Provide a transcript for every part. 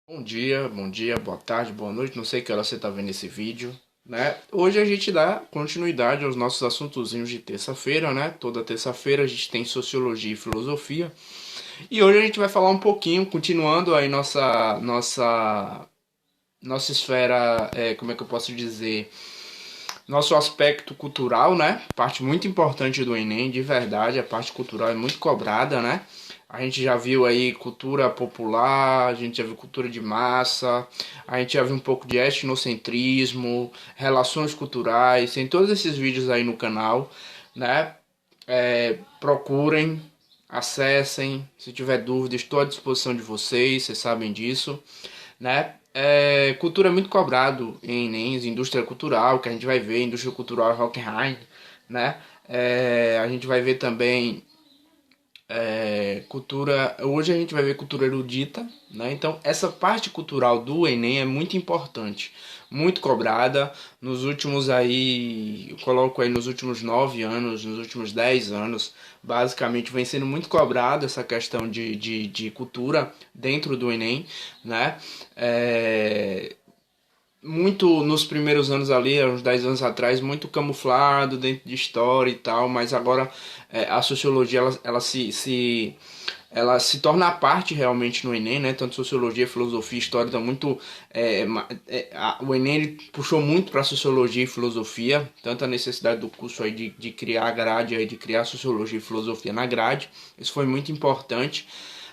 Bom dia, boa tarde, boa noite. Não sei que hora você está vendo esse vídeo, né? Hoje a gente dá continuidade aos nossos assuntozinhos de terça-feira, né? Toda terça-feira a gente tem sociologia e filosofia. E hoje a gente vai falar um pouquinho, continuando aí nossa esfera, como é que eu posso dizer? Nosso aspecto cultural, né? Parte muito importante do Enem, de verdade, a parte cultural é muito cobrada, né? A gente já viu aí cultura popular, a gente já viu cultura de massa, a gente já viu um pouco de etnocentrismo, relações culturais, tem todos esses vídeos aí no canal, né? Procurem, acessem, se tiver dúvida, estou à disposição de vocês, vocês sabem disso, né? Cultura é muito cobrado em Enem, indústria cultural, que a gente vai ver, indústria cultural Hockenheim, né? A gente vai ver também cultura. Hoje a gente vai ver cultura erudita, né? Então essa parte cultural do Enem é muito importante, muito cobrada. Nos últimos aí, eu coloco aí nos últimos 9 anos, nos últimos 10 anos, basicamente vem sendo muito cobrado essa questão de cultura dentro do Enem, né? É, muito nos primeiros anos ali, uns 10 anos atrás, muito camuflado dentro de história e tal, mas agora a sociologia ela se torna a parte realmente no Enem, né? Tanto sociologia, filosofia, história estão muito. O Enem ele puxou muito para sociologia e filosofia, tanto a necessidade do curso aí de criar a grade, aí, de criar sociologia e filosofia na grade. Isso foi muito importante,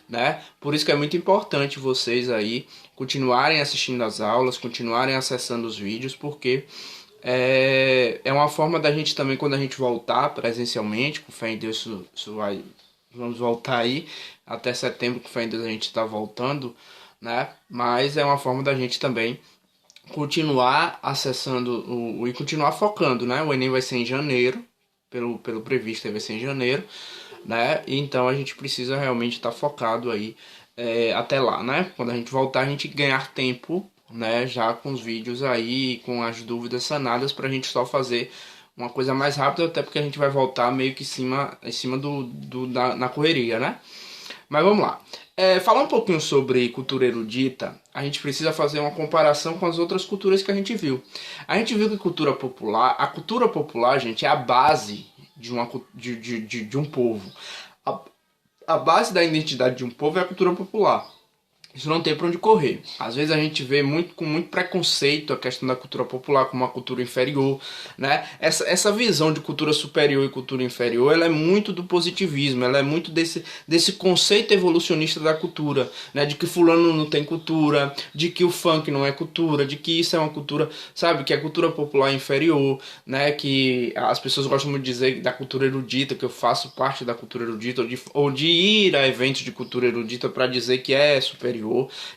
né? Por isso que é muito importante vocês aí continuarem assistindo as aulas, continuarem acessando os vídeos, porque é uma forma da gente também, quando a gente voltar presencialmente, com fé em Deus, isso vai, vamos voltar aí, até setembro, com fé em Deus a gente está voltando, né? Mas é uma forma da gente também continuar acessando e continuar focando, né? O Enem vai ser em janeiro, pelo previsto vai ser em janeiro, né? Então a gente precisa realmente estar focado aí até lá, né? Quando a gente voltar, a gente ganhar tempo, né? Já com os vídeos aí, com as dúvidas sanadas, para a gente só fazer uma coisa mais rápida, até porque a gente vai voltar meio que em cima na correria, né? Mas vamos lá. Falar um pouquinho sobre cultura erudita, a gente precisa fazer uma comparação com as outras culturas que a gente viu. A gente viu que a cultura popular, gente, é a base de um povo. A, a base da identidade de um povo é a cultura popular. Isso não tem para onde correr. Às vezes a gente vê com muito preconceito a questão da cultura popular como uma cultura inferior, né? Essa visão de cultura superior e cultura inferior, ela é muito do positivismo, ela é muito desse conceito evolucionista da cultura, né? De que fulano não tem cultura, de que o funk não é cultura, de que isso é uma cultura, sabe? Que a cultura popular é inferior, né? Que as pessoas gostam muito de dizer da cultura erudita, que eu faço parte da cultura erudita, ou de ir a eventos de cultura erudita para dizer que é superior.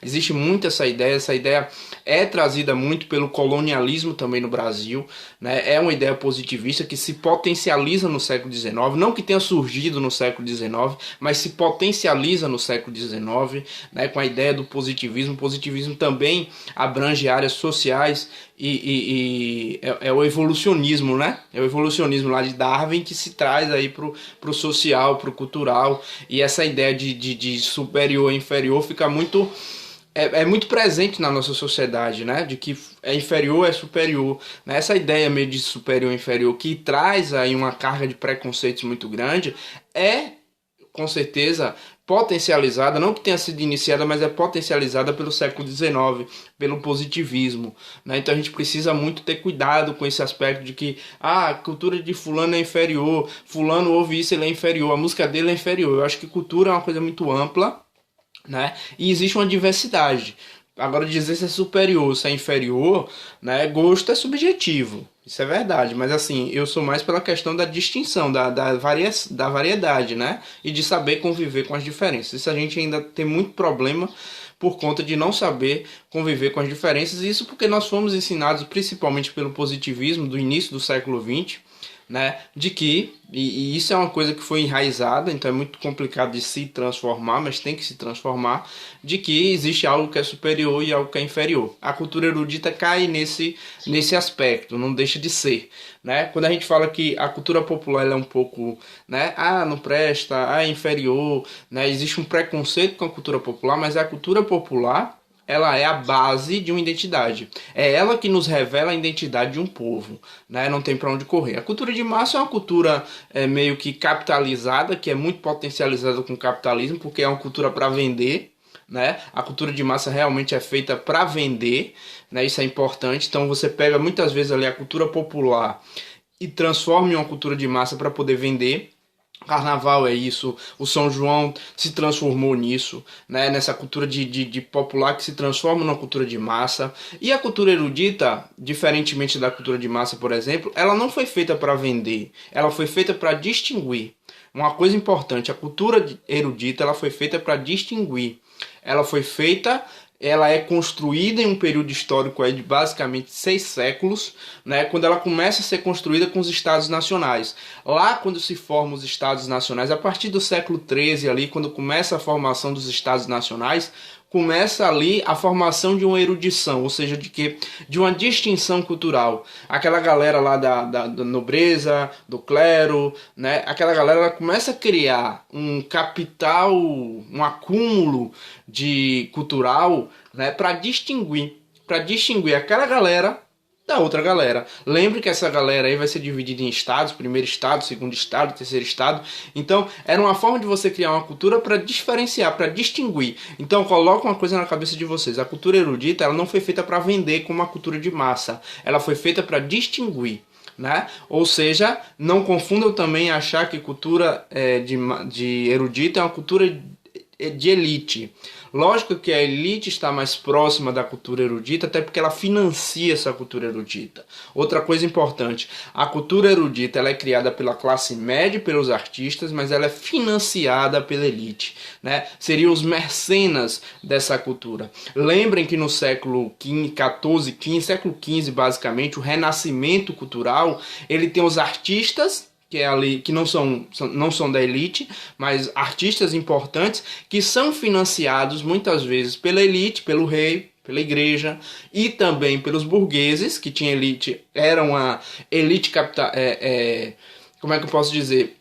Existe muito essa ideia é trazida muito pelo colonialismo também no Brasil, né? É uma ideia positivista que se potencializa no século XIX, não que tenha surgido no século XIX, mas se potencializa no século XIX, né? Com a ideia do positivismo. O positivismo também abrange áreas sociais e o evolucionismo, né? É o evolucionismo lá de Darwin que se traz aí pro social, pro cultural, e essa ideia de superior e inferior fica muito muito presente na nossa sociedade, né? De que é inferior é superior, né? Essa ideia meio de superior e inferior que traz aí uma carga de preconceitos muito grande é com certeza potencializada, não que tenha sido iniciada, mas é potencializada pelo século XIX, pelo positivismo, né? Então a gente precisa muito ter cuidado com esse aspecto de que a cultura de fulano é inferior, fulano ouve isso, ele é inferior, a música dele é inferior. Eu acho que cultura é uma coisa muito ampla, né? E existe uma diversidade. Agora dizer se é superior, se é inferior, né? Gosto é subjetivo. Isso é verdade, mas assim, eu sou mais pela questão da distinção, da variedade, né? E de saber conviver com as diferenças. Isso a gente ainda tem muito problema por conta de não saber conviver com as diferenças. Isso porque nós fomos ensinados, principalmente pelo positivismo do início do século XX, né, de que, e isso é uma coisa que foi enraizada, então é muito complicado de se transformar, mas tem que se transformar, de que existe algo que é superior e algo que é inferior. A cultura erudita cai nesse aspecto, não deixa de ser, né? Quando a gente fala que a cultura popular ela é um pouco, né, não presta, é inferior, né? Existe um preconceito com a cultura popular, mas a cultura popular, ela é a base de uma identidade. É ela que nos revela a identidade de um povo, né? Não tem para onde correr. A cultura de massa é uma cultura meio que capitalizada, que é muito potencializada com o capitalismo, porque é uma cultura para vender, né? A cultura de massa realmente é feita para vender, né? Isso é importante. Então você pega muitas vezes ali a cultura popular e transforma em uma cultura de massa para poder vender. Carnaval é isso, o São João se transformou nisso, né? Nessa cultura de popular que se transforma numa cultura de massa. E a cultura erudita, diferentemente da cultura de massa, por exemplo, ela não foi feita para vender, ela foi feita para distinguir. Uma coisa importante, a cultura erudita ela foi feita para distinguir. Ela foi feita, ela é construída em um período histórico aí de basicamente 6 séculos, né, quando ela começa a ser construída com os estados nacionais. Lá quando se formam os estados nacionais, a partir do século XIII ali, quando começa a formação dos estados nacionais, começa ali a formação de uma erudição, ou seja, de uma distinção cultural. Aquela galera lá da nobreza, do clero, né? Aquela galera ela começa a criar um capital, um acúmulo de cultural, né? Para distinguir aquela galera da outra galera. Lembre que essa galera aí vai ser dividida em estados, primeiro estado, segundo estado, terceiro estado. Então, era uma forma de você criar uma cultura para diferenciar, para distinguir. Então, coloca uma coisa na cabeça de vocês. A cultura erudita, ela não foi feita para vender como uma cultura de massa. Ela foi feita para distinguir. Né? Ou seja, não confundam também achar que cultura de erudita é uma cultura de elite. Lógico que a elite está mais próxima da cultura erudita, até porque ela financia essa cultura erudita. Outra coisa importante, a cultura erudita ela é criada pela classe média e pelos artistas, mas ela é financiada pela elite, né? Seriam os mercenas dessa cultura. Lembrem que no século século XV basicamente, o renascimento cultural, ele tem os artistas que é ali que não são da elite, mas artistas importantes que são financiados muitas vezes pela elite, pelo rei, pela igreja e também pelos burgueses, que tinha elite, era uma elite capital, como é que eu posso dizer?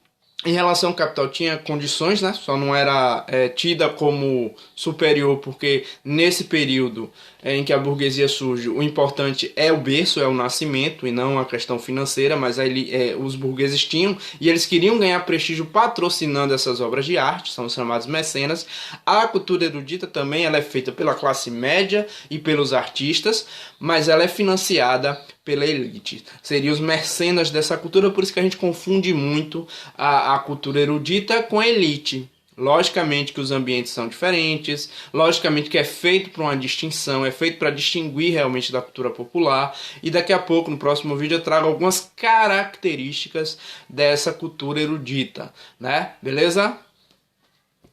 Em relação ao capital tinha condições, né? Só não era tida como superior, porque nesse período em que a burguesia surge, o importante é o berço, é o nascimento, e não a questão financeira, mas aí, os burgueses tinham, e eles queriam ganhar prestígio patrocinando essas obras de arte, são os chamados mecenas. A cultura erudita também ela é feita pela classe média e pelos artistas, mas ela é financiada pela elite. Seriam os mercenas dessa cultura, por isso que a gente confunde muito a cultura erudita com a elite. Logicamente que os ambientes são diferentes, logicamente que é feito para uma distinção, é feito para distinguir realmente da cultura popular, e daqui a pouco, no próximo vídeo, eu trago algumas características dessa cultura erudita, né? Beleza?